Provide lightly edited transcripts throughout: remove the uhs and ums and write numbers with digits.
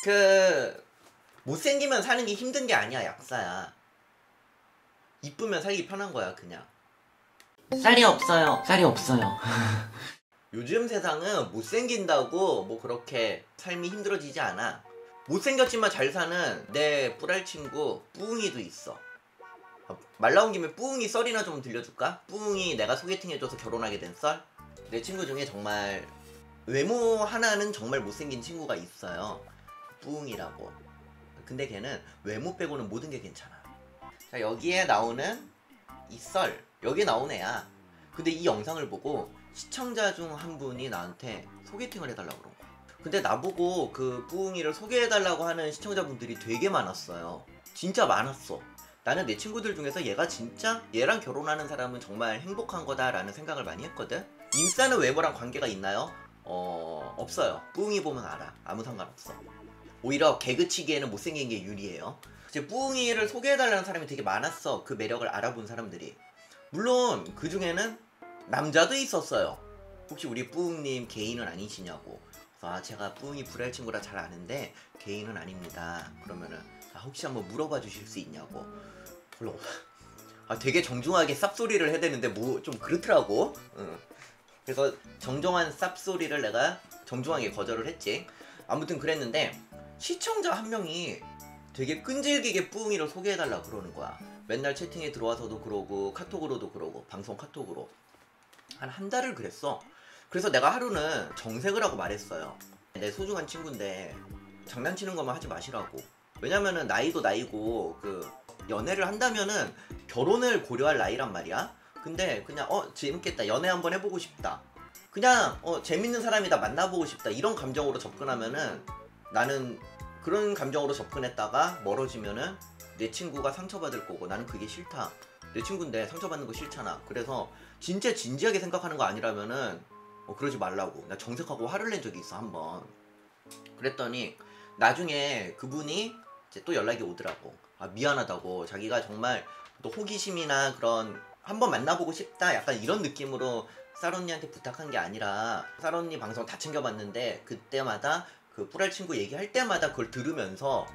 그 못생기면 사는 게 힘든 게 아니야, 약사야. 이쁘면 살기 편한 거야, 그냥. 쌀이 없어요. 쌀이 없어요. 요즘 세상은 못생긴다고 뭐 그렇게 삶이 힘들어지지 않아. 못생겼지만 잘 사는 내 뿔알 친구 뿌웅이도 있어. 말 나온 김에 뿌웅이 썰이나 좀 들려줄까? 뿌웅이 내가 소개팅 해줘서 결혼하게 된 썰? 내 친구 중에 정말 외모 하나는 정말 못생긴 친구가 있어요. 뿌웅이라고. 근데 걔는 외모 빼고는 모든 게 괜찮아. 자, 여기에 나오는 이 썰, 여기에 나온 애야. 근데 이 영상을 보고 시청자 중 한 분이 나한테 소개팅을 해달라고 그런 거야. 근데 나보고 그 뿌웅이를 소개해달라고 하는 시청자분들이 되게 많았어요. 진짜 많았어. 나는 내 친구들 중에서 얘가 진짜 얘랑 결혼하는 사람은 정말 행복한 거다라는 생각을 많이 했거든. 인싸는 외모랑 관계가 있나요? 없어요. 뿌웅이 보면 알아. 아무 상관없어. 오히려 개그치기에는 못생긴 게 유리해요. 이제 뿌웅이를 소개해달라는 사람이 되게 많았어. 그 매력을 알아본 사람들이. 물론 그 중에는 남자도 있었어요. 혹시 우리 뿌웅님 개인은 아니시냐고. 그래서 제가 뿌웅이 불알 친구라 잘 아는데 개인은 아닙니다. 그러면은 혹시 한번 물어봐 주실 수 있냐고. 별로 되게 정중하게 쌉소리를 해야 되는데 뭐 좀 그렇더라고. 그래서 정정한 쌉소리를 내가 정중하게 거절을 했지. 아무튼 그랬는데 시청자 한 명이 되게 끈질기게 뿌웅이를 소개해달라고 그러는 거야. 맨날 채팅에 들어와서도 그러고 카톡으로도 그러고 방송 카톡으로 한 달을 그랬어. 그래서 내가 하루는 정색을 하고 말했어요. 내 소중한 친구인데 장난치는 것만 하지 마시라고. 왜냐면은 나이도 나이고 그 연애를 한다면은 결혼을 고려할 나이란 말이야. 근데 그냥 재밌겠다, 연애 한번 해보고 싶다, 그냥 재밌는 사람이다, 만나보고 싶다, 이런 감정으로 접근하면은 나는 그런 감정으로 접근했다가 멀어지면은 내 친구가 상처받을 거고 나는 그게 싫다. 내 친구인데 상처받는 거 싫잖아. 그래서 진짜 진지하게 생각하는 거 아니라면은 그러지 말라고. 나 정색하고 화를 낸 적이 있어, 한번. 그랬더니 나중에 그분이 이제 또 연락이 오더라고. 미안하다고. 자기가 정말 또 호기심이나 그런 한번 만나보고 싶다 약간 이런 느낌으로 쌀언니한테 부탁한 게 아니라, 쌀언니 방송 다 챙겨봤는데 그때마다 그 뿔알 친구 얘기할 때마다 그걸 들으면서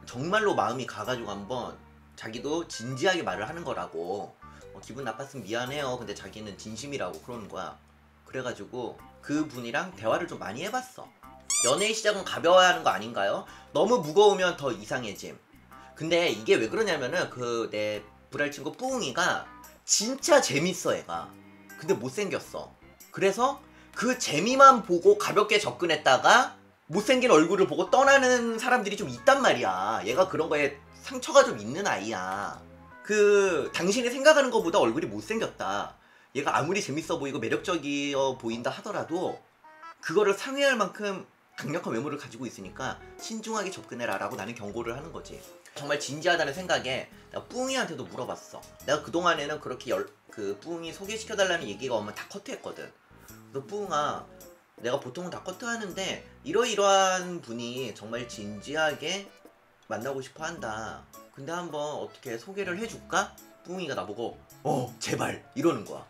정말로 마음이 가가지고 한번 자기도 진지하게 말을 하는 거라고. 기분 나빴으면 미안해요. 근데 자기는 진심이라고 그러는 거야. 그래가지고 그분이랑 대화를 좀 많이 해봤어. 연애의 시작은 가벼워야 하는 거 아닌가요? 너무 무거우면 더 이상해짐. 근데 이게 왜 그러냐면은 그 내 불알 친구 뿌웅이가 진짜 재밌어, 얘가. 근데 못생겼어. 그래서 그 재미만 보고 가볍게 접근했다가 못생긴 얼굴을 보고 떠나는 사람들이 좀 있단 말이야. 얘가 그런 거에 상처가 좀 있는 아이야. 당신이 생각하는 것보다 얼굴이 못생겼다, 얘가 아무리 재밌어 보이고 매력적이어 보인다 하더라도 그거를 상회할 만큼 강력한 외모를 가지고 있으니까 신중하게 접근해라 라고 나는 경고를 하는 거지. 정말 진지하다는 생각에 내가 뿌웅이한테도 물어봤어. 내가 그동안에는 그렇게 그 뿌웅이 소개시켜달라는 얘기가 오면 다 커트했거든. 그래서 뿌웅아, 내가 보통은 다 커트하는데 이러이러한 분이 정말 진지하게 만나고 싶어 한다. 근데 한번 어떻게 소개를 해줄까? 뿌웅이가 나보고 제발 이러는 거야.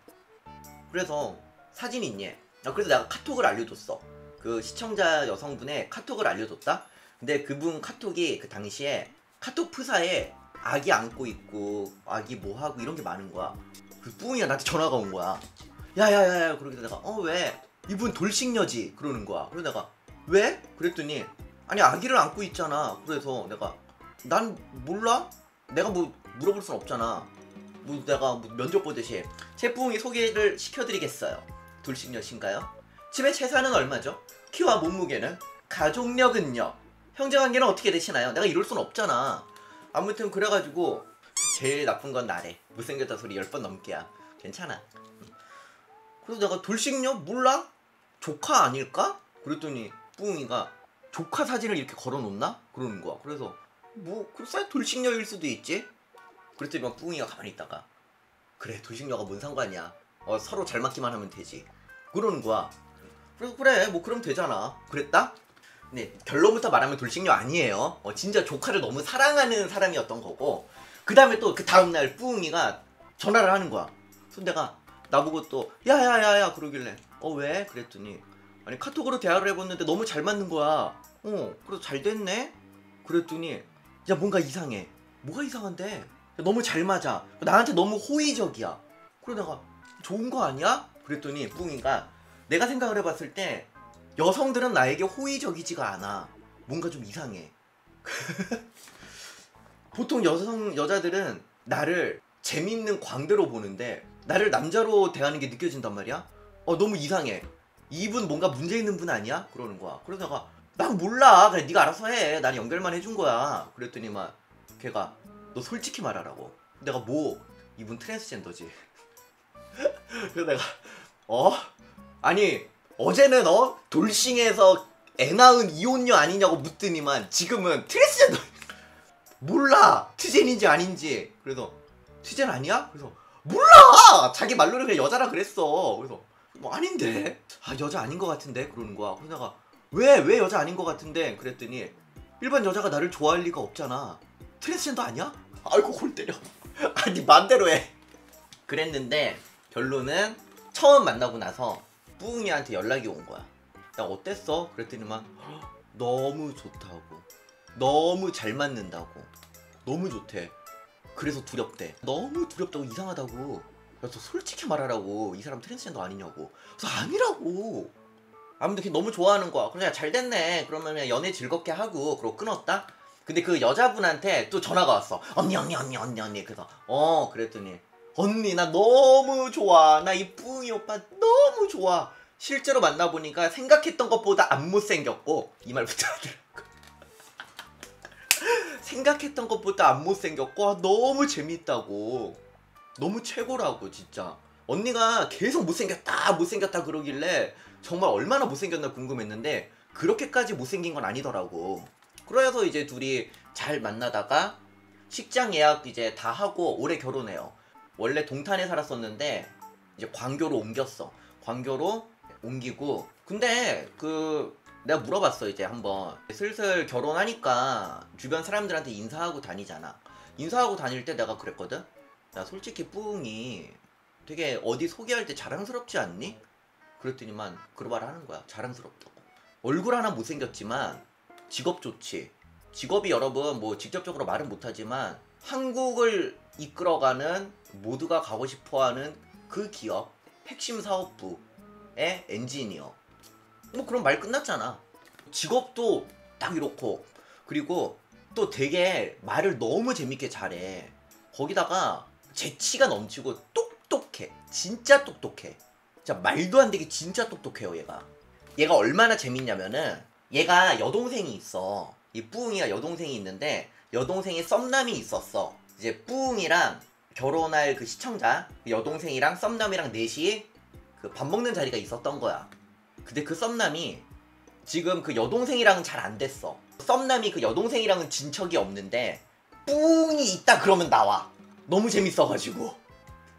그래서 사진 있니? 그래서 내가 카톡을 알려줬어. 그 시청자 여성분의 카톡을 알려줬다? 근데 그분 카톡이 그 당시에 카톡 프사에 아기 안고 있고 아기 뭐하고 이런 게 많은 거야. 그 뿌웅이가 나한테 전화가 온 거야. 야야야야. 그러길래 내가 왜? 이분 돌싱녀지? 그러는 거야. 그래서 내가 왜? 그랬더니 아니 아기를 안고 있잖아. 그래서 내가 난 몰라? 내가 뭐 물어볼 순 없잖아. 뭐 내가 뭐 면접 보듯이 제 뿌웅이 소개를 시켜드리겠어요. 돌싱녀신가요? 집에 재산은 얼마죠? 키와 몸무게는? 가족력은요? 형제관계는 어떻게 되시나요? 내가 이럴 순 없잖아. 아무튼 그래가지고 제일 나쁜 건 나래. 못생겼다 소리 10번 넘게야. 괜찮아. 그래서 내가 돌싱녀? 몰라? 조카 아닐까? 그랬더니 뿌웅이가 조카 사진을 이렇게 걸어놓나? 그러는 거야. 그래서 글쎄 돌싱녀일 수도 있지? 그랬더니 막 뿌웅이가 가만히 있다가 그래, 돌싱녀가 뭔 상관이야. 서로 잘 맞기만 하면 되지. 그러는 거야. 그래서 그래, 뭐 그럼 되잖아. 그랬다? 근데 결론부터 말하면 돌싱녀 아니에요. 진짜 조카를 너무 사랑하는 사람이었던 거고. 그 다음에 또 그 다음날 뿌웅이가 전화를 하는 거야. 그래서 내가 나보고 또 야야야야 그러길래 왜? 그랬더니 아니 카톡으로 대화를 해봤는데 너무 잘 맞는 거야. 그래서 잘 됐네? 그랬더니 야 뭔가 이상해. 뭐가 이상한데? 야, 너무 잘 맞아. 나한테 너무 호의적이야. 그러다가 좋은 거 아니야? 그랬더니 뿡이가 내가 생각을 해봤을 때 여성들은 나에게 호의적이지가 않아. 뭔가 좀 이상해. 보통 여자들은 나를 재밌는 광대로 보는데 나를 남자로 대하는 게 느껴진단 말이야. 너무 이상해. 이분 뭔가 문제 있는 분 아니야? 그러는 거야. 그러다가 난 몰라. 그냥 네가 알아서 해. 난 연결만 해준 거야. 그랬더니 막 걔가 너 솔직히 말하라고. 내가 뭐 이분 트랜스젠더지. 그래서 내가 아니 어제는 돌싱에서 애 낳은 이혼녀 아니냐고 묻더니만 지금은 트랜스젠더. 몰라 트젠인지 아닌지. 그래서 트젠 아니야? 그래서 몰라 자기 말로는 그냥 여자라 그랬어. 그래서 뭐 아닌데 여자 아닌 것 같은데 그러는 거야. 그래서 내가 왜 여자 아닌 것 같은데 그랬더니 일반 여자가 나를 좋아할 리가 없잖아. 트랜스젠더 아니야? 아이고 골 때려. 아니 맘대로 해. 그랬는데 결론은 처음 만나고 나서 뿌웅이한테 연락이 온 거야. 야 어땠어? 그랬더니 막 너무 좋다고, 너무 잘 맞는다고, 너무 좋대. 그래서 두렵대. 너무 두렵다고, 이상하다고. 그래서 솔직히 말하라고. 이 사람 트랜스젠더 아니냐고. 그래서 아니라고. 아무튼 걔 너무 좋아하는 거야. 그래 잘 됐네. 그러면 연애 즐겁게 하고. 그러고 끊었다. 근데 그 여자분한테 또 전화가 왔어. 언니. 그래서 그랬더니 언니 나 너무 좋아. 나 이 뿌이 오빠 너무 좋아. 실제로 만나보니까 생각했던 것보다 안 못생겼고. 이 말부터 하더라고. 생각했던 것보다 안 못생겼고 너무 재밌다고. 너무 최고라고 진짜. 언니가 계속 못생겼다 그러길래 정말 얼마나 못생겼나 궁금했는데 그렇게까지 못생긴 건 아니더라고. 그래서 이제 둘이 잘 만나다가 식장 예약 이제 다 하고 올해 결혼해요. 원래 동탄에 살았었는데 이제 광교로 옮겼어. 광교로 옮기고. 근데 내가 물어봤어. 이제 한번 슬슬 결혼하니까 주변 사람들한테 인사하고 다니잖아. 인사하고 다닐 때 내가 그랬거든. 야 솔직히 뿌웅이 되게 어디 소개할 때 자랑스럽지 않니? 그랬더니만 그런 말 하는 거야. 자랑스럽다고. 얼굴 하나 못생겼지만 직업 좋지. 직업이 여러분 뭐 직접적으로 말은 못하지만 한국을 이끌어가는, 모두가 가고 싶어하는 그 기업 핵심 사업부의 엔지니어. 뭐 그럼 말 끝났잖아. 직업도 딱 이렇고, 그리고 또 되게 말을 너무 재밌게 잘해. 거기다가 재치가 넘치고 똑똑해. 진짜 똑똑해. 진짜 말도 안 되게 진짜 똑똑해요. 얘가 얼마나 재밌냐면은 얘가 여동생이 있어. 이 뿌웅이가 여동생이 있는데 여동생이 썸남이 있었어. 이제 뿌웅이랑 결혼할 그 시청자, 그 여동생이랑 썸남이랑 넷이 그 밥 먹는 자리가 있었던 거야. 근데 그 썸남이 지금 그 여동생이랑은 잘 안 됐어. 썸남이 그 여동생이랑은 진척이 없는데 뿌웅이 있다 그러면 나와. 너무 재밌어가지고.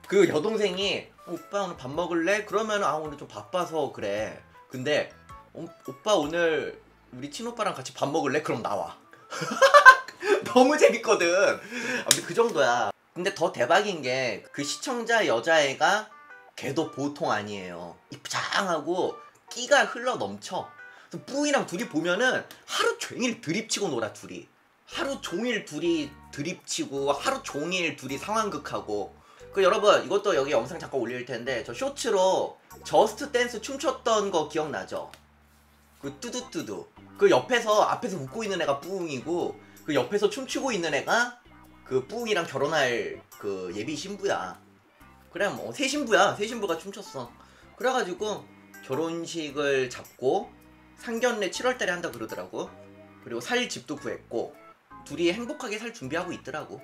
그 여동생이 오빠 오늘 밥 먹을래? 그러면 오늘 좀 바빠서 그래. 근데 오빠 오늘 우리 친오빠랑 같이 밥 먹을래? 그럼 나와. 너무 재밌거든. 아무튼 그 정도야. 근데 더 대박인 게 그 시청자 여자애가 걔도 보통 아니에요. 입장하고 끼가 흘러 넘쳐. 뿌이랑 둘이 보면은 하루 종일 드립치고 놀아. 둘이 하루 종일 둘이 드립치고 하루 종일 둘이 상황극하고. 그 여러분 이것도 여기 영상 잠깐 올릴 텐데 저 쇼츠로 저스트 댄스 춤췄던 거 기억나죠? 그 뚜두뚜두. 그 앞에서 웃고 있는 애가 뿌웅이고 그 옆에서 춤추고 있는 애가 그 뿌웅이랑 결혼할 그 예비 신부야. 그래 뭐 새 신부가 춤췄어. 그래가지고 결혼식을 잡고 상견례 7월달에 한다 그러더라고. 그리고 살 집도 구했고 둘이 행복하게 살 준비하고 있더라고.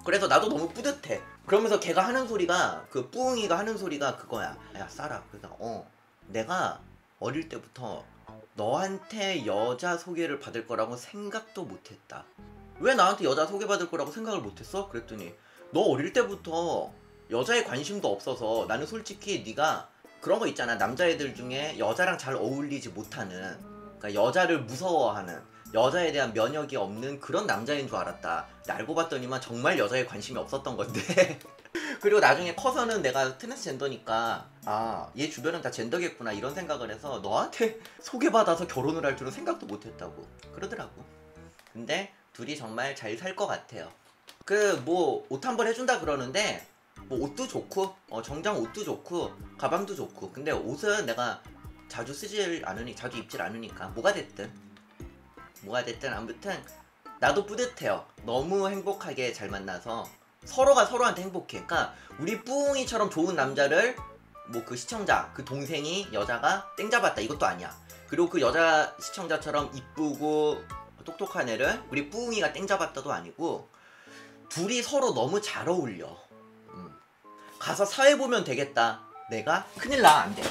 그래서 나도 너무 뿌듯해. 그러면서 걔가 하는 소리가, 그 뿌웅이가 하는 소리가 그거야. 야 쌀아, 그래서 내가 어릴 때부터 너한테 여자 소개를 받을 거라고 생각도 못했다. 왜 나한테 여자 소개받을 거라고 생각을 못했어? 그랬더니 너 어릴 때부터 여자에 관심도 없어서 나는 솔직히 네가 그런 거 있잖아. 남자애들 중에 여자랑 잘 어울리지 못하는, 그러니까 여자를 무서워하는, 여자에 대한 면역이 없는 그런 남자인 줄 알았다. 알고 봤더니만 정말 여자에 관심이 없었던 건데 그리고 나중에 커서는 내가 트랜스젠더니까 아, 얘 주변은 다 젠더겠구나 이런 생각을 해서 너한테 소개받아서 결혼을 할 줄은 생각도 못했다고 그러더라고. 근데 둘이 정말 잘 살 것 같아요. 그 뭐 옷 한 벌 해준다 그러는데 뭐 옷도 좋고 정장 옷도 좋고 가방도 좋고, 근데 옷은 내가 자주 쓰질 않으니 자주 입질 않으니까 뭐가 됐든 아무튼 나도 뿌듯해요. 너무 행복하게 잘 만나서 서로가 서로한테 행복해. 그러니까 우리 뿌웅이처럼 좋은 남자를 뭐 그 시청자 그 동생이 여자가 땡 잡았다 이것도 아니야. 그리고 그 여자 시청자처럼 이쁘고 똑똑한 애를 우리 뿌웅이가 땡 잡았다도 아니고 둘이 서로 너무 잘 어울려. 가서 사회 보면 되겠다. 내가 큰일 나 안 돼.